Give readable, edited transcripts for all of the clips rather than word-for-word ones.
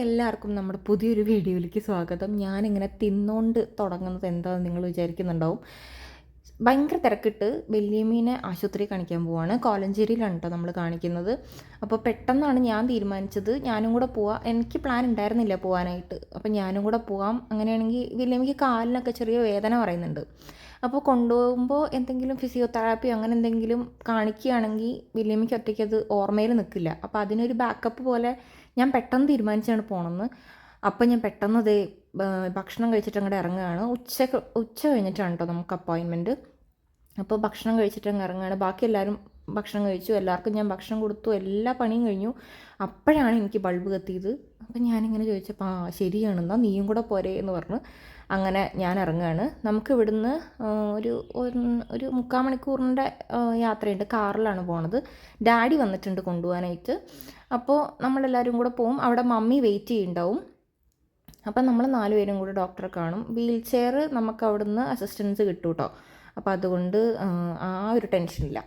എല്ലാവർക്കും നമ്മുടെ പുതിയൊരു വീഡിയോയിലേക്ക് സ്വാഗതം. ഞാനിങ്ങനെ തിന്നുകൊണ്ട് തുടങ്ങുന്നത് എന്താണെന്ന് നിങ്ങൾ വിചാരിക്കുന്നുണ്ടാവും. ഭയങ്കര തിരക്കിട്ട് വല്യമ്മീനെ ആശുപത്രി കാണിക്കാൻ പോവാണ്. കോലഞ്ചേരിയിലാണ് കേട്ടോ നമ്മൾ കാണിക്കുന്നത്. അപ്പോൾ പെട്ടെന്നാണ് ഞാൻ തീരുമാനിച്ചത് ഞാനും കൂടെ പോവാം. എനിക്ക് പ്ലാൻ ഉണ്ടായിരുന്നില്ല പോകാനായിട്ട്. അപ്പോൾ ഞാനും കൂടെ പോവാം. അങ്ങനെയാണെങ്കിൽ വല്യമ്മയ്ക്ക് കാലിനൊക്കെ ചെറിയ വേദന പറയുന്നുണ്ട്. അപ്പോൾ കൊണ്ടുപോകുമ്പോൾ എന്തെങ്കിലും ഫിസിയോതെറാപ്പി അങ്ങനെ എന്തെങ്കിലും കാണിക്കുകയാണെങ്കിൽ വല്യമ്മയ്ക്ക് ഒറ്റയ്ക്ക് അത് ഓർമ്മയിൽ നിൽക്കില്ല. അപ്പോൾ അതിനൊരു ബാക്കപ്പ് പോലെ ഞാൻ പെട്ടെന്ന് തീരുമാനിച്ചാണ് പോകണമെന്ന്. അപ്പം ഞാൻ പെട്ടെന്ന് അതേ ഭക്ഷണം കഴിച്ചിട്ട് അങ്ങോട്ട് ഇറങ്ങുകയാണ്. ഉച്ച കഴിഞ്ഞിട്ടാണ് കേട്ടോ നമുക്ക് അപ്പോയിൻമെൻറ്റ്. അപ്പോൾ ഭക്ഷണം കഴിച്ചിട്ട് അങ്ങ് ഇറങ്ങുകയാണ്. ബാക്കി എല്ലാവരും ഭക്ഷണം കഴിച്ചു. എല്ലാവർക്കും ഞാൻ ഭക്ഷണം കൊടുത്തു. എല്ലാ പണിയും കഴിഞ്ഞു. അപ്പോഴാണ് എനിക്ക് ബൾബ് കത്തിയത്. അപ്പം ഞാനിങ്ങനെ ചോദിച്ചപ്പോൾ ശരിയാണെന്നാ നീയും കൂടെ പോരേ എന്ന് പറഞ്ഞു. അങ്ങനെ ഞാൻ ഇറങ്ങുകയാണ്. നമുക്ക് ഇവിടുന്ന് ഒരു ഒരു 3/4 മണിക്കൂറിൻ്റെ യാത്രയുണ്ട്. കാറിലാണ് പോണത്. ഡാഡി വന്നിട്ടുണ്ട് കൊണ്ടുപോകാനായിട്ട്. അപ്പോൾ നമ്മളെല്ലാവരും കൂടെ പോവും. അവിടെ മമ്മി വെയിറ്റ് ചെയ്യുന്നുണ്ടാവും. അപ്പം നമ്മൾ 4 പേരും കൂടി ഡോക്ടറെ കാണും. വീൽ ചെയർ നമുക്ക് അവിടുന്ന് അസിസ്റ്റൻസ് കിട്ടും കേട്ടോ. അപ്പോൾ അതുകൊണ്ട് ആ ഒരു ടെൻഷനില്ല.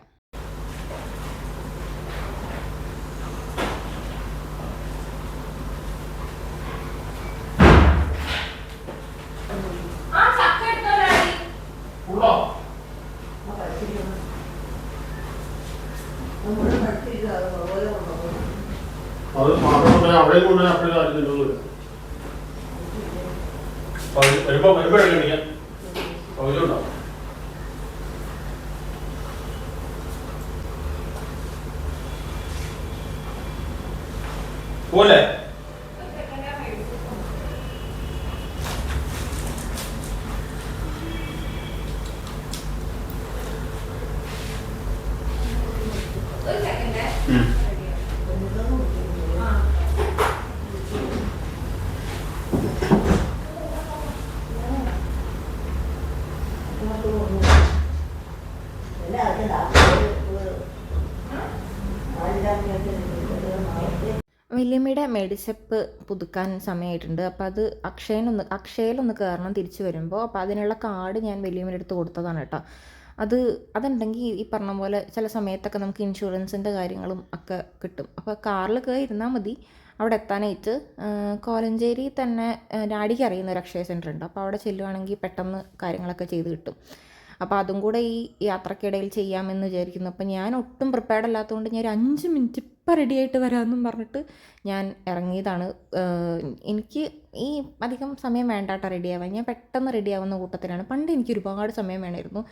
അത് മാത്രമല്ല അവിടെ കൊണ്ട് അപ്പോഴും കാര്യം തിന്നൊന്നുമില്ല. വരുമ്പോ എഴുതിക്കാം പകുതിയുണ്ടാവും. പോലെ വല്യമ്മയുടെ മെഡിസെപ്പ് പുതുക്കാൻ സമയമായിട്ടുണ്ട്. അപ്പോൾ അത് അക്ഷയയിലൊന്ന് കയറണം തിരിച്ചു വരുമ്പോൾ. അപ്പോൾ അതിനുള്ള കാർഡ് ഞാൻ വല്യമ്മയുടെ അടുത്ത് കൊടുത്തതാണ് കേട്ടോ. അതുണ്ടെങ്കിൽ ഈ പറഞ്ഞ പോലെ ചില സമയത്തൊക്കെ നമുക്ക് ഇൻഷുറൻസിൻ്റെ കാര്യങ്ങളും ഒക്കെ കിട്ടും. അപ്പോൾ കാറിൽ കയറി ഇരുന്നാൽ മതി. അവിടെ എത്താനായിട്ട് കോലഞ്ചേരി തന്നെ ഡാഡിക്ക് അറിയുന്ന ഒരു അക്ഷയ സെൻറ്റർ ഉണ്ട്. അപ്പോൾ അവിടെ ചെല്ലുവാണെങ്കിൽ പെട്ടെന്ന് കാര്യങ്ങളൊക്കെ ചെയ്ത് കിട്ടും. അപ്പോൾ അതും കൂടെ ഈ യാത്രക്കിടയിൽ ചെയ്യാമെന്ന് വിചാരിക്കുന്നു. അപ്പോൾ ഞാൻ ഒട്ടും പ്രിപ്പയർഡ് അല്ലാത്തതുകൊണ്ട് ഞാൻ ഒരു 5 മിനിറ്റ് ഇപ്പം റെഡി ആയിട്ട് വരാമെന്നും പറഞ്ഞിട്ട് ഞാൻ ഇറങ്ങിയതാണ്. എനിക്ക് ഈ അധികം സമയം വേണ്ട കേട്ടോ റെഡിയാവാൻ. ഞാൻ പെട്ടെന്ന് റെഡിയാവുന്ന കൂട്ടത്തിലാണ്. പണ്ട് എനിക്ക് ഒരുപാട് സമയം വേണമായിരുന്നു.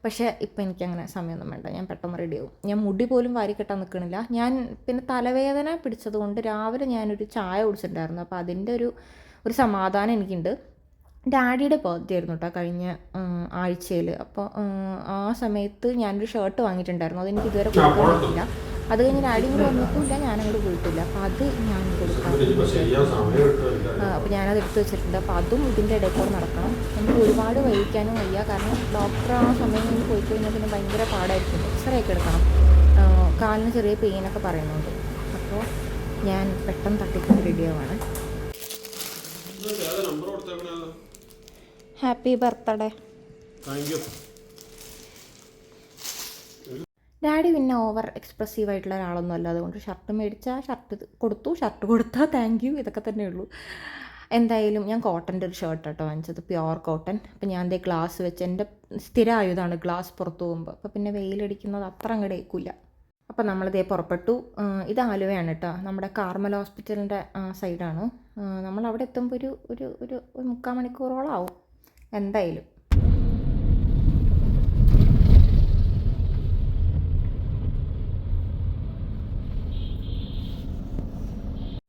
പക്ഷേ ഇപ്പം എനിക്കങ്ങനെ സമയമൊന്നും വേണ്ട. ഞാൻ പെട്ടെന്ന് റെഡിയാവും. ഞാൻ മുടി പോലും വാരിക്കെട്ടാൻ നിൽക്കണില്ല. ഞാൻ പിന്നെ തലവേദന പിടിച്ചതുകൊണ്ട് രാവിലെ ഞാനൊരു ചായ കുടിച്ചിട്ടുണ്ടായിരുന്നു. അപ്പോൾ അതിൻ്റെ ഒരു സമാധാനം എനിക്കുണ്ട്. ഡാഡിയുടെ ബർത്ത്ഡേ ആയിരുന്നു കേട്ടോ കഴിഞ്ഞ ആഴ്ചയിൽ. അപ്പോൾ ആ സമയത്ത് ഞാനൊരു ഷർട്ട് വാങ്ങിയിട്ടുണ്ടായിരുന്നു. അതെനിക്ക് ഇതുവരെ കൊടുക്കാൻ പറ്റില്ല. അത് കഴിഞ്ഞ് ഡാഡി കൂടെ വന്നിട്ടില്ല, ഞാനങ്ങോട്ട് പോയിട്ടില്ല. അപ്പോൾ അത് ഞാൻ കൊടുക്കാം. അപ്പോൾ ഞാനത് എടുത്ത് വെച്ചിട്ടുണ്ട്. അപ്പോൾ അതും ഇതിൻ്റെ ഇടയിൽ കൂടെ നടക്കണം. നമുക്ക് ഒരുപാട് വൈകിക്കാനും വയ്യ. കാരണം ഡോക്ടർ ആ സമയം കഴിഞ്ഞ് പോയി കഴിഞ്ഞാൽ പിന്നെ ഭയങ്കര പാടായിരിക്കും. എക്സ്റേ ഒക്കെ എടുക്കണം. കാലിന് ചെറിയ പെയിനൊക്കെ പറയുന്നുണ്ട്. അപ്പോൾ ഞാൻ പെട്ടെന്ന് തട്ടിക്കൊണ്ട് റെഡിയാവാണ്. Happy birthday. ഡാഡി പിന്നെ ഓവർ എക്സ്പ്രസീവ് ആയിട്ടുള്ള ഒരാളൊന്നും അല്ല. അതുകൊണ്ട് ഷർട്ട് മേടിച്ചാൽ ഷർട്ട് കൊടുത്താൽ താങ്ക് യു, ഇതൊക്കെ തന്നെ ഉള്ളൂ. എന്തായാലും ഞാൻ കോട്ടൻ്റെ ഒരു ഷർട്ട് കേട്ടോ വാങ്ങിച്ചത്, പ്യുവർ കോട്ടൺ. അപ്പോൾ ഞാൻ ദേ ഗ്ലാസ് വെച്ച്, എൻ്റെ സ്ഥിര ആയുധമാണ് ഗ്ലാസ് പുറത്ത് പോകുമ്പോൾ. അപ്പോൾ പിന്നെ വെയിലടിക്കുന്നത് അത്ര അങ്ങോട്ട് ഏൽക്കില്ല. അപ്പോൾ നമ്മളിതേ പുറപ്പെട്ടു. ഇത് ആലുവയാണ് കേട്ടോ, നമ്മുടെ കാർമൽ ഹോസ്പിറ്റലിൻ്റെ സൈഡാണ്. നമ്മളവിടെ എത്തുമ്പോൾ ഒരു 3/4 മണിക്കൂറോളം ആവും എന്തായാലും.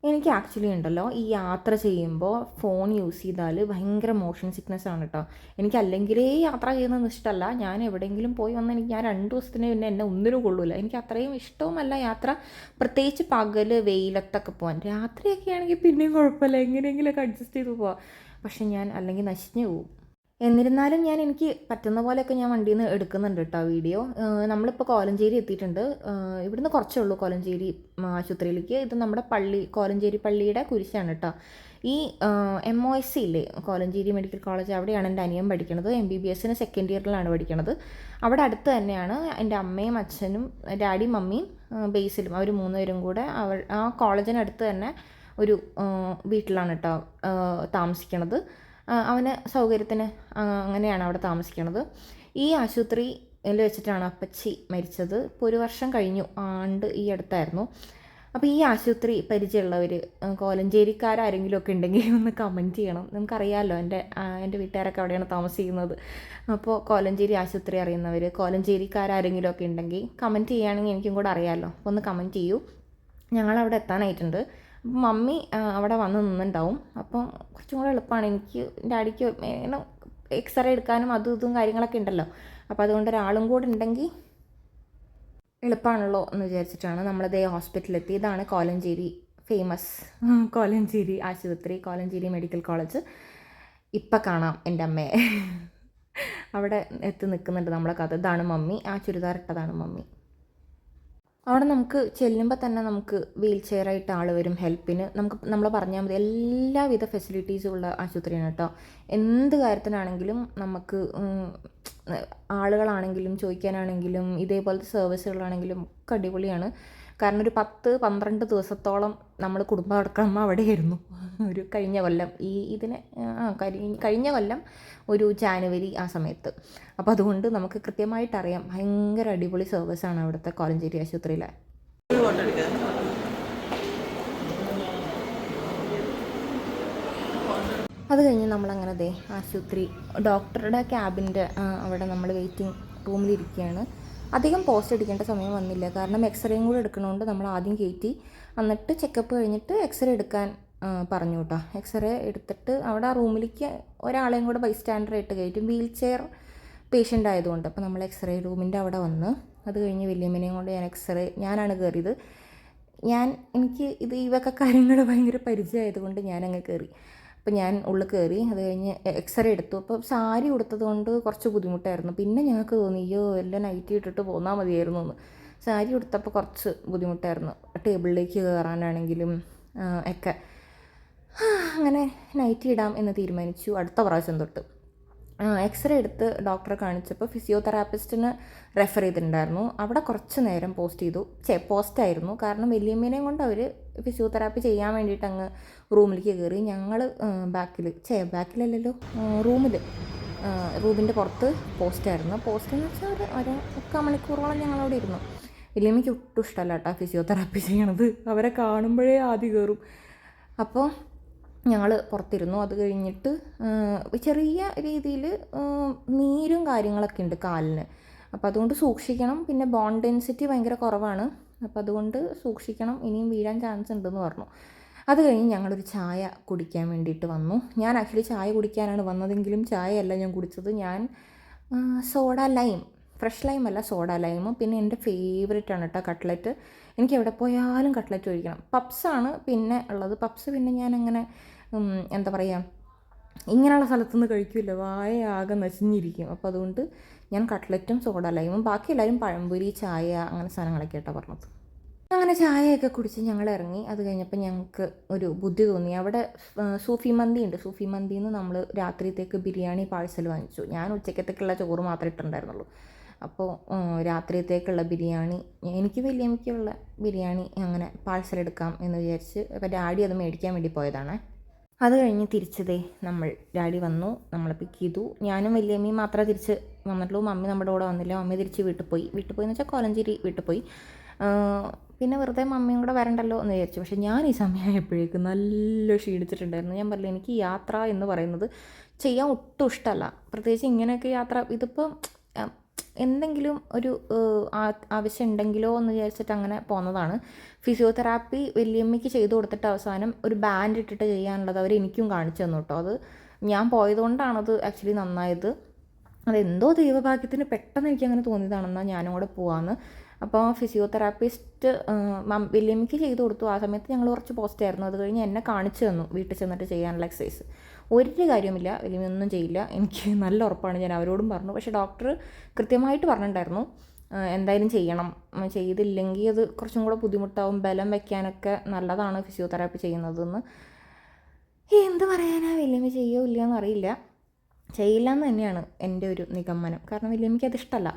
എനിക്ക് ആക്ച്വലി ഉണ്ടല്ലോ ഈ യാത്ര ചെയ്യുമ്പോൾ ഫോൺ യൂസ് ചെയ്താൽ ഭയങ്കര മോഷൻ സിക്നസ് ആണ് കേട്ടോ. എനിക്ക് അല്ലെങ്കിലേ യാത്ര ചെയ്യുന്നത് ഇഷ്ടമല്ല. ഞാൻ എവിടെയെങ്കിലും പോയി വന്നാൽ ഞാൻ 2 ദിവസത്തിന് പിന്നെ എന്നെ ഒന്നിനും കൊള്ളില്ല. എനിക്ക് അത്രയും ഇഷ്ടവുമല്ല യാത്ര, പ്രത്യേകിച്ച് പകൽ വെയിലത്തൊക്കെ പോകാൻ. രാത്രിയൊക്കെ ആണെങ്കിൽ പിന്നെയും കുഴപ്പമില്ല, എങ്ങനെയെങ്കിലുമൊക്കെ അഡ്ജസ്റ്റ് ചെയ്ത് പോവാം. പക്ഷെ ഞാൻ അല്ലെങ്കിൽ നശിഞ്ഞു പോവും. എന്നിരുന്നാലും എനിക്ക് പറ്റുന്ന പോലെയൊക്കെ ഞാൻ വണ്ടിയിൽ നിന്ന് എടുക്കുന്നുണ്ട് കേട്ടോ വീഡിയോ. നമ്മളിപ്പോൾ കോലഞ്ചേരി എത്തിയിട്ടുണ്ട്. ഇവിടുന്ന് കുറച്ചേ ഉള്ളൂ കോലഞ്ചേരി ആശുപത്രിയിലേക്ക്. ഇത് നമ്മുടെ കോലഞ്ചേരി പള്ളിയുടെ കുരിശാണ് കേട്ടോ. ഈ MOSC ഇല്ലേ, കോലഞ്ചേരി മെഡിക്കൽ കോളേജ്, അവിടെയാണ് എൻ്റെ അനിയൻ പഠിക്കുന്നത്. MBBS സെക്കൻഡ് ഇയറിലാണ് പഠിക്കുന്നത്. അവിടെ അടുത്ത് തന്നെയാണ് എൻ്റെ അമ്മയും അച്ഛനും ഡാഡിയും മമ്മിയും ബേസിലും അവർ 3 പേരും കൂടെ ആ കോളേജിനടുത്ത് തന്നെ ഒരു വീട്ടിലാണ് കേട്ടോ താമസിക്കണത്. അവന് സൗകര്യത്തിന് അങ്ങനെയാണ് അവിടെ താമസിക്കണത്. ഈ ആശുപത്രിയിൽ വെച്ചിട്ടാണ് അപ്പച്ചി മരിച്ചത്. ഇപ്പോൾ 1 വർഷം കഴിഞ്ഞു, ആണ്ട് ഈ അടുത്തായിരുന്നു. അപ്പോൾ ഈ ആശുപത്രി പരിചയമുള്ളവർ, കോലഞ്ചേരിക്കാരെങ്കിലും ഒക്കെ ഉണ്ടെങ്കിൽ ഒന്ന് കമൻറ്റ് ചെയ്യണം. നമുക്കറിയാമല്ലോ, എൻ്റെ വീട്ടുകാരൊക്കെ അവിടെയാണ് താമസിക്കുന്നത്. അപ്പോൾ കോലഞ്ചേരി ആശുപത്രി അറിയുന്നവർ, കോലഞ്ചേരിക്കാരെങ്കിലും ഒക്കെ ഉണ്ടെങ്കിൽ കമൻറ്റ് ചെയ്യുകയാണെങ്കിൽ എനിക്കും കൂടെ അറിയാമല്ലോ. അപ്പോൾ ഒന്ന് കമൻറ്റ് ചെയ്യൂ. ഞങ്ങളവിടെ എത്താനായിട്ടുണ്ട്. അപ്പം മമ്മി അവിടെ വന്ന് നിന്നുണ്ടാവും. അപ്പം കുറച്ചും കൂടെ എളുപ്പമാണ് എനിക്ക്, ഡാഡിക്ക് ഇങ്ങനെ എക്സ്റേ എടുക്കാനും അതും ഇതും കാര്യങ്ങളൊക്കെ ഉണ്ടല്ലോ. അപ്പോൾ അതുകൊണ്ട് ഒരാളും കൂടെ ഉണ്ടെങ്കിൽ എളുപ്പമാണല്ലോ എന്ന് വിചാരിച്ചിട്ടാണ് നമ്മളിതേ ഹോസ്പിറ്റലിലെത്തി. ഇതാണ് കോലഞ്ചേരി ഫേമസ് കോലഞ്ചേരി ആശുപത്രി, കോലഞ്ചേരി മെഡിക്കൽ കോളേജ്. ഇപ്പം കാണാം എൻ്റെ അമ്മയെ അവിടെ എത്തി നിൽക്കുന്നുണ്ട് നമ്മളെ കഥ. ഇതാണ് മമ്മി, ആ ചുരിദാർ ഇട്ടതാണ് മമ്മി. അവിടെ നമുക്ക് ചെല്ലുമ്പോൾ തന്നെ നമുക്ക് വീൽ ചെയറായിട്ട് ആൾ വരും ഹെൽപ്പിന്. നമ്മൾ പറഞ്ഞാൽ മതി. എല്ലാവിധ ഫെസിലിറ്റീസും ഉള്ള ആശുപത്രിയാണ് കേട്ടോ. എന്ത് കാര്യത്തിനാണെങ്കിലും നമുക്ക് ആളുകളാണെങ്കിലും ചോദിക്കാനാണെങ്കിലും ഇതേപോലത്തെ സർവീസുകളാണെങ്കിലും ഒക്കെ അടിപൊളിയാണ്. കാരണം ഒരു 10-12 ദിവസത്തോളം നമ്മൾ കുടുംബം അടക്കം അവിടെയായിരുന്നു ഒരു കഴിഞ്ഞ കൊല്ലം കഴിഞ്ഞ കൊല്ലം ഒരു ജാനുവരി ആ സമയത്ത്. അപ്പോൾ അതുകൊണ്ട് നമുക്ക് കൃത്യമായിട്ടറിയാം, ഭയങ്കര അടിപൊളി സർവീസാണ് അവിടുത്തെ കോലഞ്ചേരി ആശുപത്രിയിലെ. അത് കഴിഞ്ഞ് നമ്മളങ്ങനെ ദേ ആശുപത്രി ഡോക്ടറുടെ ക്യാബിൻ്റെ അവിടെ നമ്മൾ വെയിറ്റിംഗ് റൂമിലിരിക്കുകയാണ്. അധികം പോസ്റ്റ് അടിക്കേണ്ട സമയം വന്നില്ല, കാരണം എക്സ്റേയും കൂടെ എടുക്കണോണ്ട് നമ്മൾ ആദ്യം കയറ്റി, എന്നിട്ട് ചെക്കപ്പ് കഴിഞ്ഞിട്ട് എക്സ്റേ എടുക്കാൻ പറഞ്ഞു കേട്ടോ. എക്സ്റേ എടുത്തിട്ട് അവിടെ ആ റൂമിലേക്ക് ഒരാളെയും കൂടെ ബൈസ്റ്റാൻഡറായിട്ട് കയറ്റും, വീൽ ചെയർ പേഷ്യൻ്റ് ആയതുകൊണ്ട്. അപ്പോൾ നമ്മൾ എക്സ്റേ റൂമിൻ്റെ അവിടെ വന്ന് അത് കഴിഞ്ഞ് വല്യമ്മനെയും കൊണ്ട് ഞാനാണ് കയറിയത്. എനിക്ക് ഇവയൊക്കെ കാര്യങ്ങൾ ഭയങ്കര പരിചയമായതുകൊണ്ട് ഞാനങ്ങ് കയറി. അപ്പോൾ ഞാൻ ഉള്ളിൽ കയറി. അത് കഴിഞ്ഞ് എക്സ്റേ എടുത്തു. അപ്പോൾ സാരി ഉടുത്തത് കൊണ്ട് കുറച്ച് ബുദ്ധിമുട്ടായിരുന്നു. പിന്നെ ഞങ്ങൾക്ക് തോന്നി, അയ്യോ എല്ലാം നൈറ്റി ഇട്ടിട്ട് പോന്നാൽ മതിയായിരുന്നു എന്ന്. സാരി ഉടുത്തപ്പോൾ കുറച്ച് ബുദ്ധിമുട്ടായിരുന്നു, ടേബിളിലേക്ക് കയറാനാണെങ്കിലും ഒക്കെ. അങ്ങനെ നൈറ്റി ഇടാം എന്ന് തീരുമാനിച്ചു അടുത്ത പ്രാവശ്യം തൊട്ട്. എക്സ്റേ എടുത്ത് ഡോക്ടറെ കാണിച്ചപ്പോൾ ഫിസിയോതെറാപ്പിസ്റ്റിന് റെഫർ ചെയ്തിട്ടുണ്ടായിരുന്നു. അവിടെ കുറച്ച് നേരം പോസ്റ്റായിരുന്നു. കാരണം വലിയമ്മേനെയും കൊണ്ട് അവർ ഫിസിയോതെറാപ്പി ചെയ്യാൻ വേണ്ടിയിട്ട് അങ്ങ് റൂമിലേക്ക് കയറി. ഞങ്ങൾ ബാക്കിലല്ലല്ലോ, റൂമിൻ്റെ പുറത്ത് പോസ്റ്റായിരുന്നു. പോസ്റ്റെന്ന് വെച്ചാൽ ഒരു 3/4 മണിക്കൂറോളം ഞങ്ങളവിടെ ഇരുന്നു. വലിയമ്മയ്ക്ക് ഒട്ടും ഇഷ്ടമല്ല കേട്ടോ ഫിസിയോതെറാപ്പി ചെയ്യണത്. അവരെ കാണുമ്പോഴേ ആദ്യം കയറും. അപ്പോൾ ഞങ്ങൾ പുറത്തിരുന്നു. അത് കഴിഞ്ഞിട്ട് ചെറിയ രീതിയിൽ നീരും കാര്യങ്ങളൊക്കെ ഉണ്ട് കാലിന്. അപ്പോൾ അതുകൊണ്ട് സൂക്ഷിക്കണം. പിന്നെ ബോൺ ഡെൻസിറ്റി ഭയങ്കര കുറവാണ്. അപ്പോൾ അതുകൊണ്ട് സൂക്ഷിക്കണം, ഇനിയും വീഴാൻ ചാൻസ് ഉണ്ടെന്ന് പറഞ്ഞു. അത് കഴിഞ്ഞ് ഞങ്ങളൊരു ചായ കുടിക്കാൻ വേണ്ടിയിട്ട് വന്നു. ഞാൻ ആക്ച്വലി ചായ കുടിക്കാനാണ് വന്നതെങ്കിലും ചായയല്ല ഞാൻ കുടിച്ചത്. ഞാൻ സോഡ ലൈം, ഫ്രഷ് ലൈം അല്ല, സോഡ ലൈമും. പിന്നെ എൻ്റെ ഫേവറേറ്റാണ് കേട്ടോ കട്ട്ലറ്റ്. എനിക്ക് എവിടെ പോയാലും കട്ട്ലറ്റ് കഴിക്കണം. പപ്സാണ് പിന്നെ ഉള്ളത്. പപ്സ് പിന്നെ ഞാനങ്ങനെ എന്താ പറയുക, ഇങ്ങനെയുള്ള സ്ഥലത്തുനിന്ന് കഴിക്കില്ല, വായ ആകെ നശിഞ്ഞിരിക്കും. അപ്പോൾ അതുകൊണ്ട് ഞാൻ കട്ട്ലറ്റും സോഡ ലൈമും, ബാക്കി എല്ലാവരും പഴംപൊരി, ചായ, അങ്ങനെ സാധനങ്ങളൊക്കെ ആയിട്ടാണ് പറഞ്ഞത്. അങ്ങനെ ചായയൊക്കെ കുടിച്ച് ഞങ്ങൾ ഇറങ്ങി. അത് കഴിഞ്ഞപ്പോൾ ഞങ്ങൾക്ക് ഒരു ബുദ്ധി തോന്നി. അവിടെ സൂഫി മന്തി ഉണ്ട്. സൂഫി മന്തിയിൽ നിന്ന് നമ്മൾ രാത്രിയത്തേക്ക് ബിരിയാണി പാഴ്സൽ വാങ്ങിച്ചു. ഞാൻ ഉച്ചക്കത്തേക്കുള്ള ചോറ് മാത്രമേ ഇട്ടുണ്ടായിരുന്നുള്ളൂ. അപ്പോൾ രാത്രിയത്തേക്കുള്ള ബിരിയാണി, എനിക്കുള്ള ബിരിയാണി അങ്ങനെ പാഴ്സൽ എടുക്കാം എന്ന് വിചാരിച്ച് അപ്പോൾ ഡാഡി അത് മേടിക്കാൻ വേണ്ടി പോയതാണ്. അത് കഴിഞ്ഞ് തിരിച്ചതേ ഡാഡി വന്നു, നമ്മളെ പിക്ക് ചെയ്തു. ഞാനും വല്യമ്മയും മാത്രമേ തിരിച്ച് വന്നിട്ടുള്ളൂ. മമ്മി നമ്മുടെ കൂടെ വന്നില്ല. മമ്മി തിരിച്ച് വീട്ടിൽ പോയി എന്ന് വെച്ചാൽ കോലഞ്ചേരി വീട്ടിൽ പോയി. പിന്നെ വെറുതെ മമ്മിയും കൂടെ വരണ്ടല്ലോ എന്ന് വിചാരിച്ചു. പക്ഷേ ഞാൻ ഈ സമയമായപ്പോഴേക്കും നല്ല ക്ഷീണിച്ചിട്ടുണ്ടായിരുന്നു. ഞാൻ പറഞ്ഞില്ല, എനിക്ക് യാത്ര എന്ന് പറയുന്നത് ചെയ്യാൻ ഒട്ടും ഇഷ്ടമല്ല. പ്രത്യേകിച്ച് ഇങ്ങനെയൊക്കെ യാത്ര, ഇതിപ്പോൾ എന്തെങ്കിലും ഒരു ആവശ്യം ഉണ്ടെങ്കിലോ എന്ന് വിചാരിച്ചിട്ട് അങ്ങനെ പോകുന്നതാണ്. ഫിസിയോതെറാപ്പി വല്യമ്മയ്ക്ക് ചെയ്തു കൊടുത്തിട്ട് അവസാനം ഒരു ബാൻഡ് ഇട്ടിട്ട് ചെയ്യാനുള്ളത് അവർ എനിക്കും കാണിച്ചു തന്നു കേട്ടോ. അത് ഞാൻ പോയതുകൊണ്ടാണത് ആക്ച്വലി നന്നായത്. അതെന്തോ ദൈവഭാഗ്യത്തിന് പെട്ടെന്ന് എനിക്കങ്ങനെ തോന്നിയതാണെന്നാൽ ഞാനും കൂടെ പോവാമെന്ന്. അപ്പോൾ ഫിസിയോതെറാപ്പിസ്റ്റ് വല്യമ്മയ്ക്ക് ചെയ്തു കൊടുത്തു. ആ സമയത്ത് ഞങ്ങൾ കുറച്ച് പോസ്റ്റായിരുന്നു. അത് കഴിഞ്ഞ് എന്നെ കാണിച്ചു തന്നു വീട്ടിൽ ചെന്നിട്ട് ചെയ്യാനുള്ള എക്സസൈസ്. ഒരു കാര്യമില്ല, വലിയൊന്നും ചെയ്യില്ല, എനിക്ക് നല്ല ഉറപ്പാണ്. ഞാൻ അവരോടും പറഞ്ഞു. പക്ഷേ ഡോക്ടർ കൃത്യമായിട്ട് പറഞ്ഞിട്ടുണ്ടായിരുന്നു, എന്തായാലും ചെയ്യണം, ചെയ്തില്ലെങ്കിൽ അത് കുറച്ചും കൂടെ ബുദ്ധിമുട്ടാവും, ബലം വയ്ക്കാനൊക്കെ നല്ലതാണ് ഫിസിയോതെറാപ്പി ചെയ്യുന്നതെന്ന്. എന്ത് പറയാനാ, വലിയമ്മ ചെയ്യോ ഇല്ലയെന്ന് അറിയില്ല. ചെയ്യില്ല എന്ന് തന്നെയാണ് എൻ്റെ ഒരു നിഗമനം. കാരണം വലിയമ്മയ്ക്ക് അത് ഇഷ്ടമല്ല.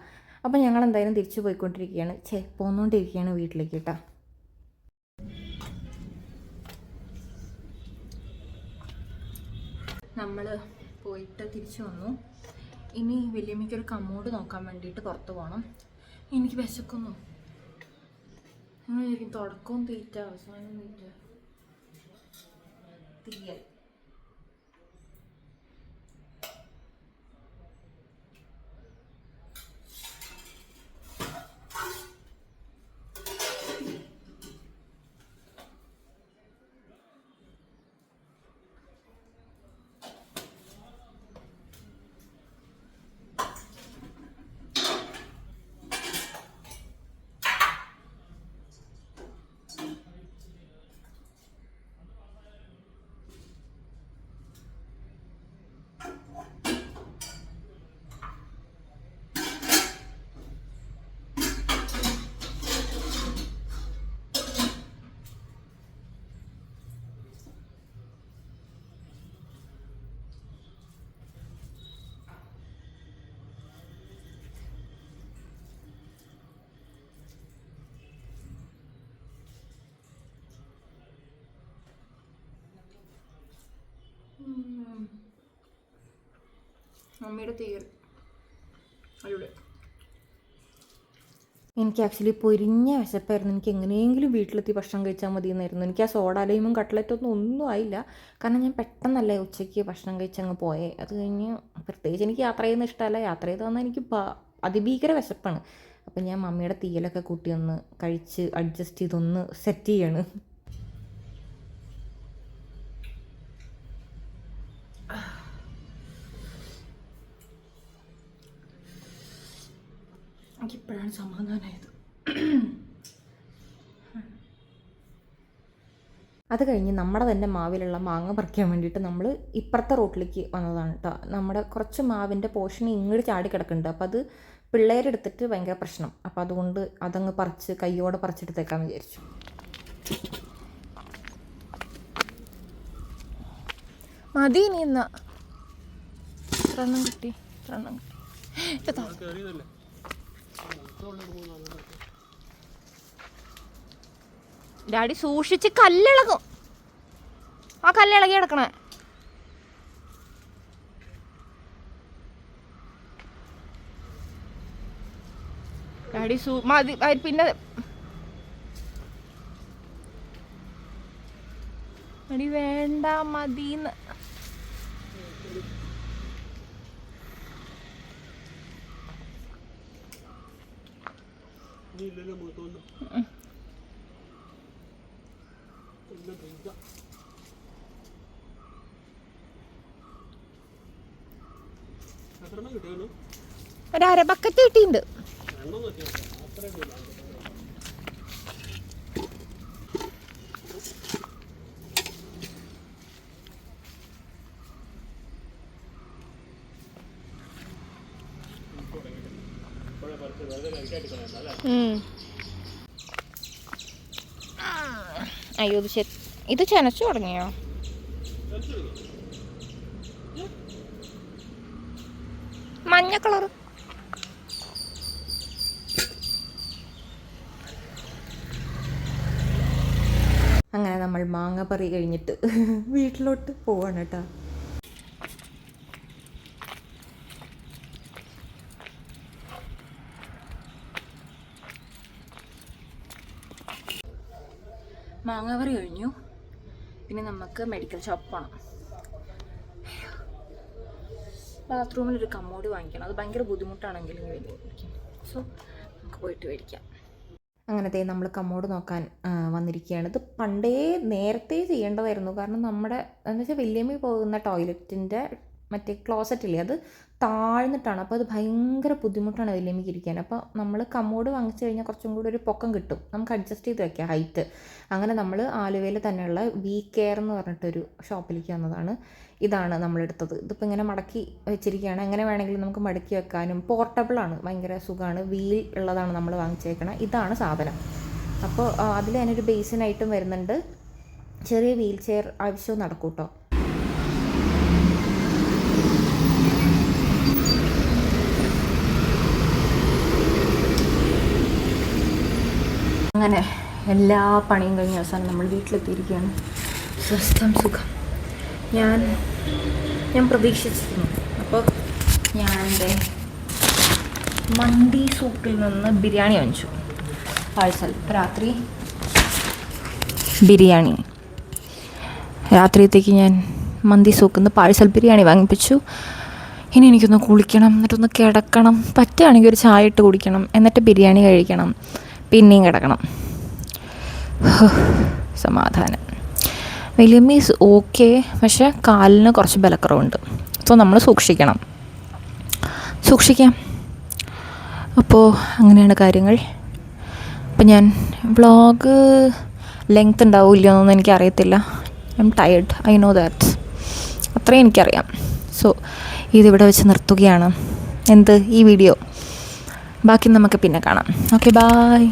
അപ്പോൾ ഞങ്ങൾ എന്തായാലും തിരിച്ചു പോയിക്കൊണ്ടിരിക്കുകയാണ്, പോന്നുകൊണ്ടിരിക്കുകയാണ് വീട്ടിലേക്ക് കേട്ടോ. നമ്മൾ പോയിട്ട് തിരിച്ചു വന്നു. ഇനി വലിയമ്മയ്ക്കൊരു കമ്മോട് നോക്കാൻ വേണ്ടിയിട്ട് പുറത്ത് പോകണം. എനിക്ക് വിശക്കുന്നു. അങ്ങനെ തുടക്കവും തീറ്റ അവസാനം തീറ്റ തീയൽ. മമ്മിയുടെ തീയൽ അവിടെ. എനിക്ക് ആക്ച്വലി പൊരിഞ്ഞ വിശപ്പായിരുന്നു. എനിക്ക് എങ്ങനെയെങ്കിലും വീട്ടിലെത്തി ഭക്ഷണം കഴിച്ചാൽ മതി എന്നായിരുന്നു. എനിക്ക് ആ സോഡാലൈമും കട്ട്ലറ്റൊന്നും ഒന്നും ആയില്ല. കാരണം ഞാൻ പെട്ടെന്നല്ലേ ഉച്ചയ്ക്ക് ഭക്ഷണം കഴിച്ചങ്ങ് പോയേ. അത് കഴിഞ്ഞ് പ്രത്യേകിച്ച് എനിക്ക് യാത്ര ചെയ്യുന്ന ഇഷ്ടമല്ല. യാത്ര ചെയ്ത് വന്നാൽ എനിക്ക് അതിഭീകര വിശപ്പാണ്. അപ്പം ഞാൻ മമ്മിയുടെ തീയലൊക്കെ കൂട്ടി ഒന്ന് കഴിച്ച് അഡ്ജസ്റ്റ് ചെയ്തൊന്ന് സെറ്റ് ചെയ്യാണ്. എനിക്കിപ്പോഴാണ് സമാധാനമായത്. അത് കഴിഞ്ഞ് നമ്മുടെ തന്നെ മാവിലുള്ള മാങ്ങ പറിക്കാൻ വേണ്ടിയിട്ട് നമ്മൾ ഇപ്പുറത്തെ റോട്ടിലേക്ക് വന്നതാണ് കേട്ടോ. നമ്മുടെ കുറച്ച് മാവിൻ്റെ പോർഷൻ ഇങ്ങോട്ട് ചാടി കിടക്കുന്നുണ്ട്. അപ്പോൾ അത് പിള്ളേരെടുത്തിട്ട് ഭയങ്കര പ്രശ്നം. അപ്പോൾ അതുകൊണ്ട് അതങ്ങ് പറിച്ച് കയ്യോടെ പറിച്ചെടുത്തേക്കാന്ന് വിചാരിച്ചു. മതി ഇനി എന്നാ എണ്ണം കിട്ടി ഡാഡി സൂക്ഷിച്ച് കല്ലിളകും. ആ കല്ലിളകി കിടക്കണേ. ഡാഡി മതി പിന്നെ ഡാഡി വേണ്ട മതിന്ന്. ഒരര ബക്കറ്റ് കിട്ടിയിട്ടുണ്ട്. അയ്യോ ഇത് ചെനച്ചു തുടങ്ങിയോ? മഞ്ഞ കളറ്. അങ്ങനെ നമ്മൾ മാങ്ങ പറി കഴിഞ്ഞിട്ട് വീട്ടിലോട്ട് പോവാണ് കേട്ടോ. മാങ്ങാപറി കഴിഞ്ഞു. പിന്നെ നമുക്ക് മെഡിക്കൽ ഷോപ്പ് പോകണം. ബാത്റൂമിലൊരു കമ്മോഡ് വാങ്ങിക്കണം. അത് ഭയങ്കര ബുദ്ധിമുട്ടാണെങ്കിലും മേടിക്കും. സോ നമുക്ക് പോയിട്ട് മേടിക്കാം. അങ്ങനത്തെ നമ്മൾ കമ്മോഡ് നോക്കാൻ വന്നിരിക്കുകയാണ്. ഇത് പണ്ടേ നേരത്തെ ചെയ്യേണ്ടതായിരുന്നു. കാരണം നമ്മുടെ എന്ന് വെച്ചാൽ വല്യമ്മ പോകുന്ന ടോയ്ലറ്റിൻ്റെ മറ്റേ ക്ലോസറ്റില്ലേ, അത് താഴ്ന്നിട്ടാണ്. അപ്പോൾ അത് ഭയങ്കര ബുദ്ധിമുട്ടാണ് വല്യമ്മയ്ക്ക് ഇരിക്കാൻ. അപ്പോൾ നമ്മൾ കമ്മോഡ് വാങ്ങിച്ചു കഴിഞ്ഞാൽ കുറച്ചും കൂടി ഒരു പൊക്കം കിട്ടും. നമുക്ക് അഡ്ജസ്റ്റ് ചെയ്ത് വയ്ക്കാം ഹൈറ്റ്. അങ്ങനെ നമ്മൾ ആലുവയിൽ തന്നെയുള്ള വി കെയർ എന്ന് പറഞ്ഞിട്ടൊരു ഷോപ്പിലേക്ക് വന്നതാണ്. ഇതാണ് നമ്മളെടുത്തത്. ഇതിപ്പോൾ ഇങ്ങനെ മടക്കി വെച്ചിരിക്കുകയാണ്. എങ്ങനെ വേണമെങ്കിലും നമുക്ക് മടക്കി വെക്കാനും പോർട്ടബിളാണ്, ഭയങ്കര സുഖമാണ്. വീൽ ഉള്ളതാണ് നമ്മൾ വാങ്ങിച്ചേക്കണം. ഇതാണ് സാധനം. അപ്പോൾ അതിൽ അതിനൊരു ബേസിനായിട്ടും വരുന്നുണ്ട്. ചെറിയ വീൽ ചെയർ ആവശ്യവും നടക്കും കേട്ടോ. അങ്ങനെ എല്ലാ പണിയും കഴിഞ്ഞ അവസാനം നമ്മൾ വീട്ടിലെത്തിയിരിക്കുകയാണ്. സ്വസ്ഥം സുഖം. ഞാൻ ഞാൻ പ്രതീക്ഷിച്ചിരുന്നു. അപ്പോൾ ഞാൻ എൻ്റെ മന്തി സൂക്കിൽ നിന്ന് ബിരിയാണി വാങ്ങിച്ചു പാഴ്സൽ. രാത്രി ബിരിയാണി, രാത്രിയത്തേക്ക് ഞാൻ മന്തി സൂക്കിൽ നിന്ന് പാഴ്സൽ ബിരിയാണി വാങ്ങിപ്പിച്ചു. ഇനി എനിക്കൊന്ന് കുളിക്കണം, എന്നിട്ടൊന്ന് കിടക്കണം, പറ്റുകയാണെങ്കിൽ ഒരു ചായ ഇട്ട് കുടിക്കണം, എന്നിട്ട് ബിരിയാണി കഴിക്കണം, പിന്നെയും കിടക്കണം. സമാധാനം. വലിയമ്മ ഈസ് ഓക്കെ, പക്ഷേ കാലിന് കുറച്ച് ബലക്കുറവുണ്ട്. സോ നമ്മൾ സൂക്ഷിക്കാം. അപ്പോൾ അങ്ങനെയാണ് കാര്യങ്ങൾ. അപ്പം ഞാൻ വ്ളോഗ് ലെങ്ത് ഉണ്ടാവില്ല എന്നൊന്നും എനിക്കറിയത്തില്ല. I am tired, I know that, അത്രയും എനിക്കറിയാം. സോ ഇതിവിടെ വെച്ച് നിർത്തുകയാണ്. ഈ വീഡിയോ ബാക്കി നമുക്ക് പിന്നെ കാണാം. Okay, bye.